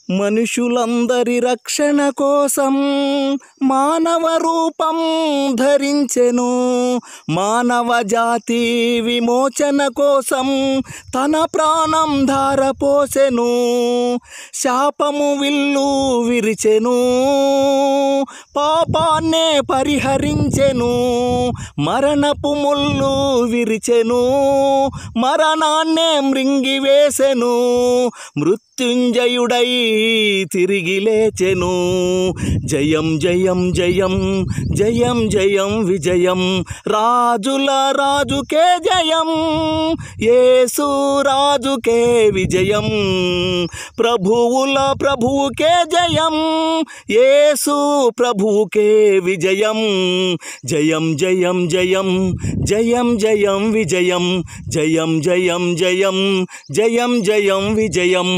మనుషులందరి రక్షణ కోసం మానవ రూపం ధరించెను. మానవ జాతి విమోచన కోసం తన ప్రాణం ధారపోసెను. శాపము విల్లు విరిచెను, పాపాన్నే పరిహరించెను. మరణపు ముళ్ళు విరిచెను, మరణాన్నే మృంగివేసెను. మృత్యుంజయుడై తిరిగి లేచెను. జయం జయం జయం జయం జయం విజయం, రాజుల రాజుకే జయం, యేసు రాజుకే విజయం. ప్రభువుల ప్రభువుకే జయం, యేసు ప్రభువుకే విజయం. జయం జయం జయం జయం జయం విజయం, జయం జయం జయం జయం జయం విజయం.